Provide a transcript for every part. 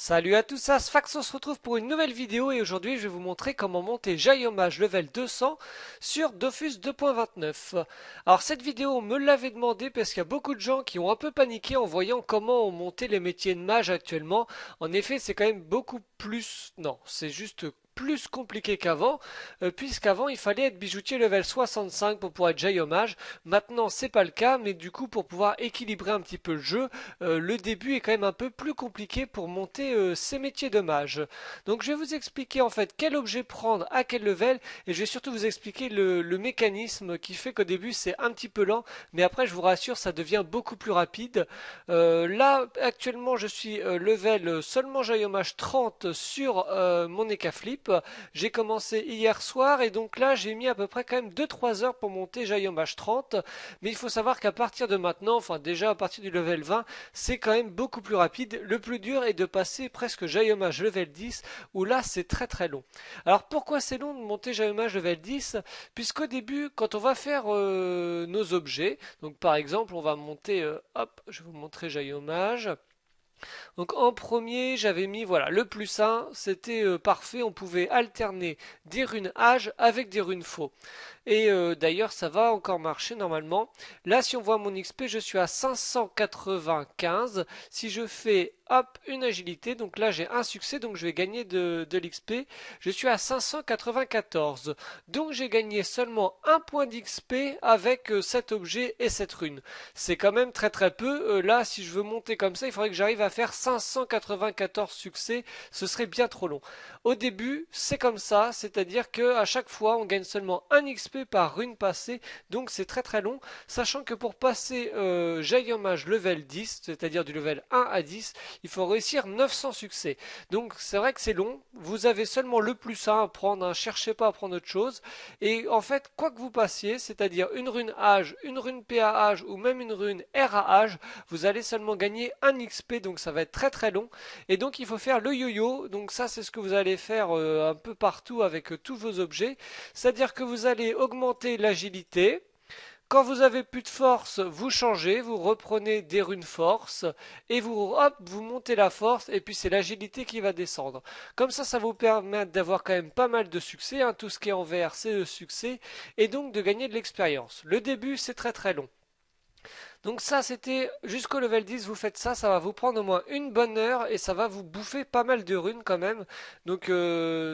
Salut à tous, c'est Sfax, on se retrouve pour une nouvelle vidéo et aujourd'hui je vais vous montrer comment monter Jailhommage level 200 sur Dofus 2.29. Alors cette vidéo on me l'avait demandé parce qu'il y a beaucoup de gens qui ont un peu paniqué en voyant comment on montait les métiers de mage actuellement. En effet c'est quand même beaucoup plus... Non, c'est juste plus compliqué qu'avant, puisqu'avant il fallait être bijoutier level 65 pour pouvoir être Jailhommage. Maintenant c'est pas le cas, mais du coup pour pouvoir équilibrer un petit peu le jeu, le début est quand même un peu plus compliqué pour monter ces métiers de mage. Donc je vais vous expliquer en fait quel objet prendre à quel level et je vais surtout vous expliquer le mécanisme qui fait qu'au début c'est un petit peu lent, mais après je vous rassure ça devient beaucoup plus rapide. Là actuellement je suis level seulement Jailhommage 30 sur mon Eka Flip. J'ai commencé hier soir et donc là j'ai mis à peu près quand même 2-3 heures pour monter Jailhommage 30, mais il faut savoir qu'à partir de maintenant, enfin déjà à partir du level 20, c'est quand même beaucoup plus rapide. Le plus dur est de passer presque Jailhommage level 10, où là c'est très très long. Alors pourquoi c'est long de monter Jailhommage level 10? Puisqu'au début, quand on va faire nos objets, donc par exemple on va monter, hop, je vais vous montrer Jailhommage. Donc en premier, j'avais mis voilà le plus 1, c'était parfait, on pouvait alterner des runes âge avec des runes faux. Et d'ailleurs, ça va encore marcher normalement. Là, si on voit mon XP, je suis à 595. Si je fais hop une agilité, donc là j'ai un succès, donc je vais gagner de l'XP. Je suis à 594. Donc j'ai gagné seulement un point d'XP avec cet objet et cette rune. C'est quand même très très peu. Là, si je veux monter comme ça, il faudrait que j'arrive à faire 594 succès. Ce serait bien trop long. Au début, c'est comme ça, c'est-à-dire que à chaque fois, on gagne seulement un XP par rune passée, donc c'est très très long, sachant que pour passer Jailhommage level 10, c'est-à-dire du level 1 à 10, il faut réussir 900 succès. Donc c'est vrai que c'est long, vous avez seulement le plus 1 à prendre, hein, cherchez pas à prendre autre chose, et en fait, quoi que vous passiez, c'est-à-dire une rune âge, une rune PA âge ou même une rune RA âge, vous allez seulement gagner un XP, donc ça va être très très long, et donc il faut faire le yo-yo, donc ça c'est ce que vous allez faire un peu partout avec tous vos objets, c'est-à-dire que vous allez augmenter l'agilité. Quand vous avez plus de force, vous changez, vous reprenez des runes force et vous hop, vous montez la force et puis c'est l'agilité qui va descendre. Comme ça vous permet d'avoir quand même pas mal de succès, hein. Tout ce qui est en vert c'est le succès et donc de gagner de l'expérience. Le début c'est très très long. Donc ça, c'était jusqu'au level 10, vous faites ça, ça va vous prendre au moins une bonne heure et ça va vous bouffer pas mal de runes quand même. Donc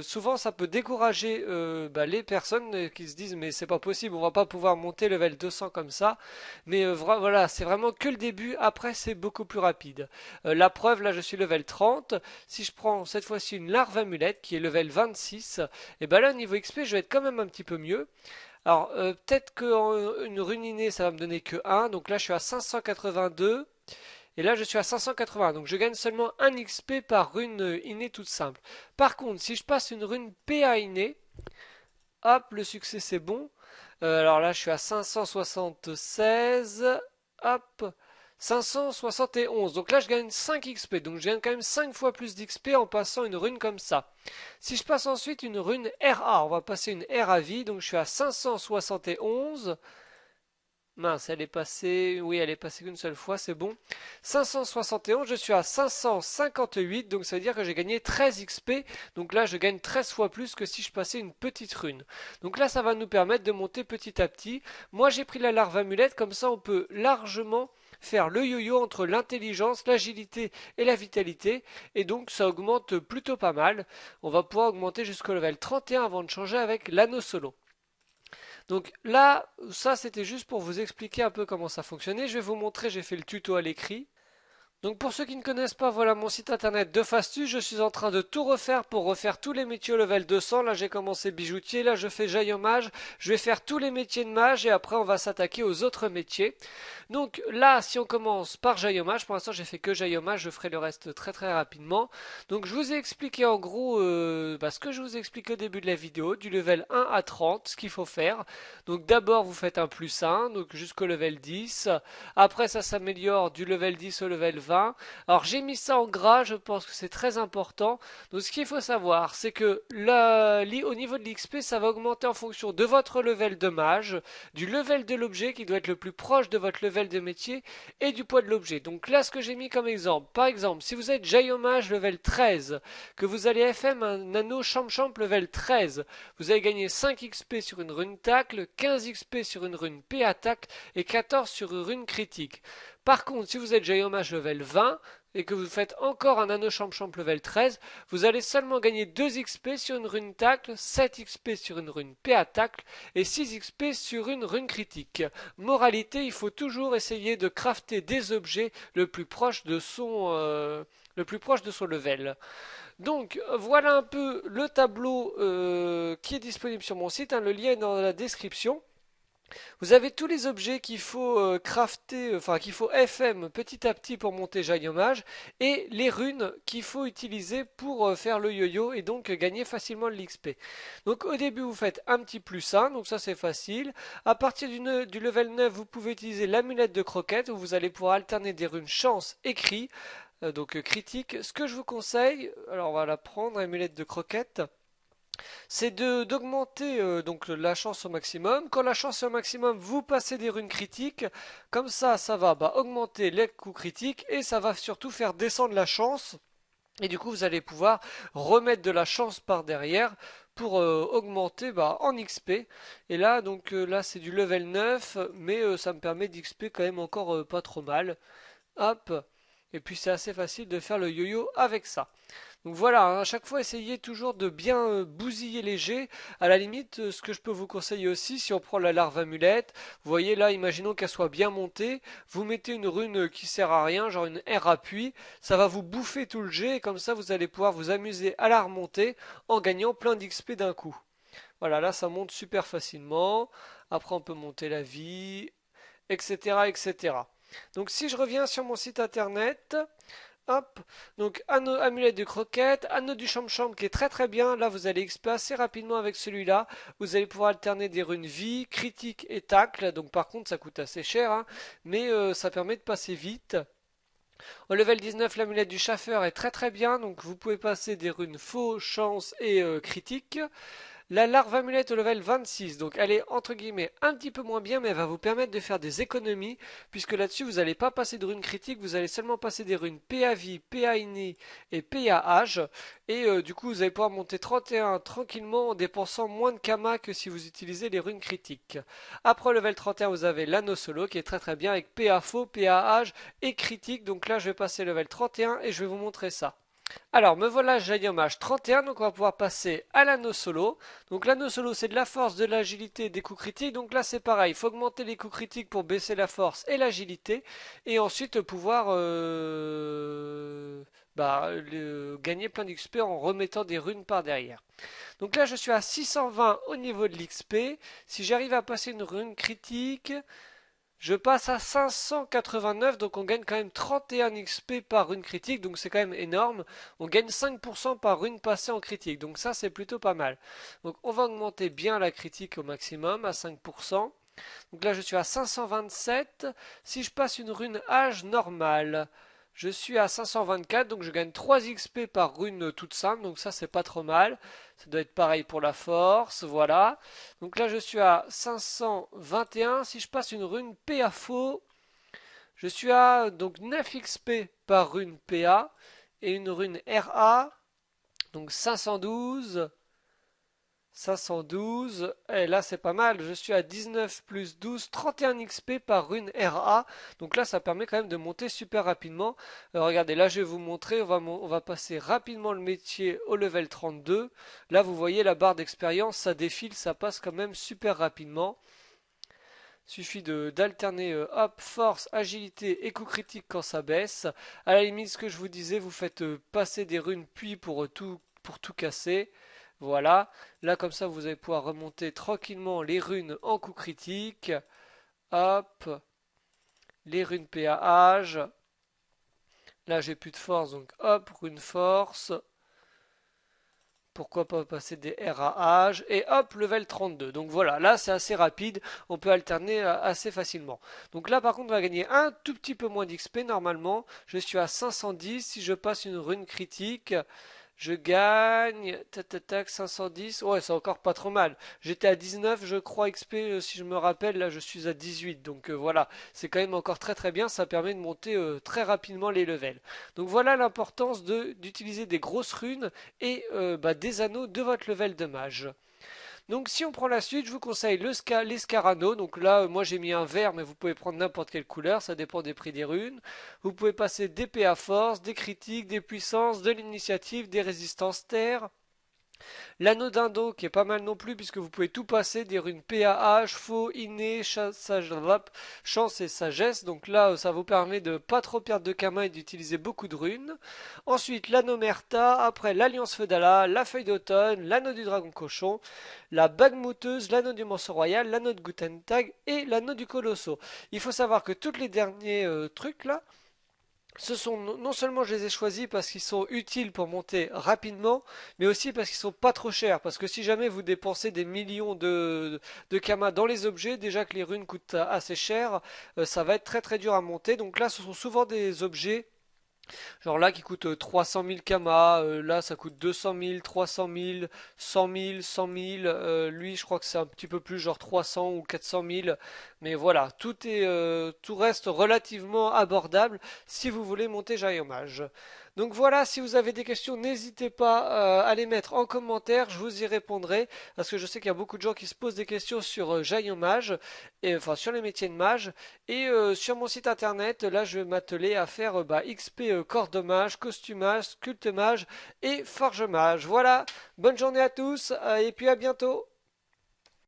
souvent, ça peut décourager les personnes qui se disent mais c'est pas possible, on va pas pouvoir monter level 200 comme ça. Mais voilà, c'est vraiment que le début, après c'est beaucoup plus rapide. La preuve, là je suis level 30. Si je prends cette fois-ci une larve amulette qui est level 26, et ben là au niveau XP, je vais être quand même un petit peu mieux. Alors, peut-être qu'une rune innée, ça va me donner que 1. Donc là, je suis à 582. Et là, je suis à 580. Donc, je gagne seulement 1 XP par rune innée toute simple. Par contre, si je passe une rune PA innée, hop, le succès, c'est bon. Alors là, je suis à 576. Hop. 571. Donc là, je gagne 5 XP. Donc je gagne quand même 5 fois plus d'XP en passant une rune comme ça. Si je passe ensuite une rune RA, on va passer une R à vie. Donc je suis à 571. Mince, elle est passée. Oui, elle est passée qu'une seule fois, c'est bon. 571, je suis à 558, donc ça veut dire que j'ai gagné 13 XP. Donc là, je gagne 13 fois plus que si je passais une petite rune. Donc là, ça va nous permettre de monter petit à petit. Moi, j'ai pris la larve amulette, comme ça, on peut largement faire le yo-yo entre l'intelligence, l'agilité et la vitalité. Et donc, ça augmente plutôt pas mal. On va pouvoir augmenter jusqu'au level 31 avant de changer avec l'anneau solo. Donc là, ça c'était juste pour vous expliquer un peu comment ça fonctionnait. Je vais vous montrer, j'ai fait le tuto à l'écrit. Donc pour ceux qui ne connaissent pas, voilà mon site internet de Fastu. Je suis en train de tout refaire pour refaire tous les métiers au level 200. Là j'ai commencé bijoutier, là je fais Jailhommage. Je vais faire tous les métiers de mage et après on va s'attaquer aux autres métiers. Donc là si on commence par Jailhommage, pour l'instant j'ai fait que Jailhommage, je ferai le reste très très rapidement. Donc je vous ai expliqué en gros ce que je vous explique au début de la vidéo, du level 1 à 30, ce qu'il faut faire. Donc d'abord vous faites un plus 1, donc jusqu'au level 10. Après ça s'améliore du level 10 au level 20. Alors j'ai mis ça en gras, je pense que c'est très important. Donc ce qu'il faut savoir, c'est que au niveau de l'XP, ça va augmenter en fonction de votre level de mage, du level de l'objet qui doit être le plus proche de votre level de métier et du poids de l'objet. Donc là, ce que j'ai mis comme exemple, par exemple, si vous êtes Jaillomage level 13, que vous allez FM un anneau Champ level 13, vous allez gagner 5 XP sur une rune tacle, 15 XP sur une rune P attaque et 14 sur une rune critique. Par contre, si vous êtes Jaillomage level 20 et que vous faites encore un anneau Champ level 13, vous allez seulement gagner 2 XP sur une rune tacle, 7 XP sur une rune P attaque et 6 XP sur une rune critique. Moralité, il faut toujours essayer de crafter des objets le plus proche de son level. Donc voilà un peu le tableau qui est disponible sur mon site, hein, le lien est dans la description. Vous avez tous les objets qu'il faut crafter, enfin qu'il faut FM petit à petit pour monter Jaillomage et les runes qu'il faut utiliser pour faire le yo-yo et donc gagner facilement de l'XP. Donc au début vous faites un petit +1, donc ça c'est facile. À partir du level 9 vous pouvez utiliser l'amulette de croquette où vous allez pouvoir alterner des runes chance et cri, donc critique. Ce que je vous conseille, alors on va la prendre, amulette de croquette, c'est d'augmenter donc la chance au maximum. Quand la chance est au maximum, vous passez des runes critiques. Comme ça va augmenter les coups critiques et ça va surtout faire descendre la chance. Et du coup, vous allez pouvoir remettre de la chance par derrière pour augmenter en XP. Et là, donc là, c'est du level 9, mais ça me permet d'XP quand même encore pas trop mal. Hop. Et puis c'est assez facile de faire le yo-yo avec ça. Donc voilà, hein, à chaque fois essayez toujours de bien bousiller les jets. À la limite, ce que je peux vous conseiller aussi, si on prend la larve amulette, vous voyez là, imaginons qu'elle soit bien montée, vous mettez une rune qui sert à rien, genre une R appui, ça va vous bouffer tout le jet et comme ça vous allez pouvoir vous amuser à la remonter en gagnant plein d'XP d'un coup. Voilà, là ça monte super facilement. Après on peut monter la vie, etc. etc. Donc si je reviens sur mon site internet, hop, donc amulette de croquette, anneau du champ qui est très très bien. Là vous allez XP assez rapidement avec celui-là. Vous allez pouvoir alterner des runes vie, critique et tacle. Donc par contre ça coûte assez cher, hein, mais ça permet de passer vite. Au level 19, l'amulette du chaffeur est très très bien. Donc vous pouvez passer des runes faux, chance et critique. La larve amulette au level 26, donc elle est entre guillemets un petit peu moins bien, mais elle va vous permettre de faire des économies, puisque là-dessus vous n'allez pas passer de runes critiques, vous allez seulement passer des runes PA vie, PA ini et PA âge, et du coup vous allez pouvoir monter 31 tranquillement en dépensant moins de Kama que si vous utilisez les runes critiques. Après le level 31 vous avez l'anneau solo qui est très très bien avec PA faux, PA âge et critique, donc là je vais passer level 31 et je vais vous montrer ça. Alors, me voilà Jaillomage 31, donc on va pouvoir passer à l'anneau solo. Donc l'anneau solo c'est de la force, de l'agilité et des coups critiques. Donc là c'est pareil, il faut augmenter les coups critiques pour baisser la force et l'agilité. Et ensuite pouvoir gagner plein d'XP en remettant des runes par derrière. Donc là je suis à 620 au niveau de l'XP. Si j'arrive à passer une rune critique, je passe à 589, donc on gagne quand même 31 XP par rune critique, donc c'est quand même énorme. On gagne 5% par rune passée en critique, donc ça c'est plutôt pas mal. Donc on va augmenter bien la critique au maximum à 5%. Donc là je suis à 527. Si je passe une rune âge normale, je suis à 524, donc je gagne 3 XP par rune toute simple, donc ça c'est pas trop mal. Ça doit être pareil pour la force, voilà. Donc là je suis à 521. Si je passe une rune PA faux, je suis à donc 9 XP par rune PA et une rune RA, donc 512. 512, et là c'est pas mal, je suis à 19 plus 12, 31 XP par rune RA, donc là ça permet quand même de monter super rapidement. Regardez, là je vais vous montrer, on va passer rapidement le métier au level 32, là vous voyez la barre d'expérience, ça défile, ça passe quand même super rapidement. Suffit d'alterner hop, force, agilité et coup critique quand ça baisse. À la limite, ce que je vous disais, vous faites passer des runes puis pour tout casser. Voilà. Là, comme ça, vous allez pouvoir remonter tranquillement les runes en coup critique. Hop. Les runes PAH. Là, j'ai plus de force, donc hop, rune force. pourquoi pas passer des RAH, et hop, level 32. Donc voilà, là c'est assez rapide, on peut alterner assez facilement. Donc là par contre on va gagner un tout petit peu moins d'XP normalement, je suis à 510, si je passe une rune critique, je gagne, tac tac tac, 510, ouais c'est encore pas trop mal. J'étais à 19 je crois XP si je me rappelle, là je suis à 18, donc voilà, c'est quand même encore très très bien, ça permet de monter très rapidement les levels. Donc voilà l'importance d'utiliser des grosses runes et des anneaux de votre level de mage. Donc si on prend la suite, je vous conseille l'escarano. Donc là, moi j'ai mis un vert, mais vous pouvez prendre n'importe quelle couleur, ça dépend des prix des runes. Vous pouvez passer d'épée à force, des critiques, des puissances, de l'initiative, des résistances terre. L'anneau d'indo qui est pas mal non plus puisque vous pouvez tout passer, des runes PAH, faux, inné, chance et sagesse. Donc là ça vous permet de pas trop perdre de kama et d'utiliser beaucoup de runes. Ensuite l'anneau Merta, après l'alliance Feudala, la feuille d'automne, l'anneau du dragon cochon, la bague mouteuse, l'anneau du morceau royal, l'anneau de Gutentag et l'anneau du colosso. Il faut savoir que tous les derniers trucs là, ce sont non seulement je les ai choisis parce qu'ils sont utiles pour monter rapidement, mais aussi parce qu'ils sont pas trop chers. Parce que si jamais vous dépensez des millions de kamas dans les objets, déjà que les runes coûtent assez cher, ça va être très très dur à monter. Donc là, ce sont souvent des objets genre là qui coûte 300 000 kamas, là ça coûte 200 000, 300 000, 100 000, 100 000. Lui je crois que c'est un petit peu plus genre 300 ou 400 000. Mais voilà, tout reste relativement abordable si vous voulez monter Mage. Donc voilà, si vous avez des questions, n'hésitez pas à les mettre en commentaire, je vous y répondrai. Parce que je sais qu'il y a beaucoup de gens qui se posent des questions sur Mage, et enfin sur les métiers de mage. Et sur mon site internet, là je vais m'atteler à faire XP corps de mage, costumage, culte mage et forge mage. Voilà, bonne journée à tous et puis à bientôt.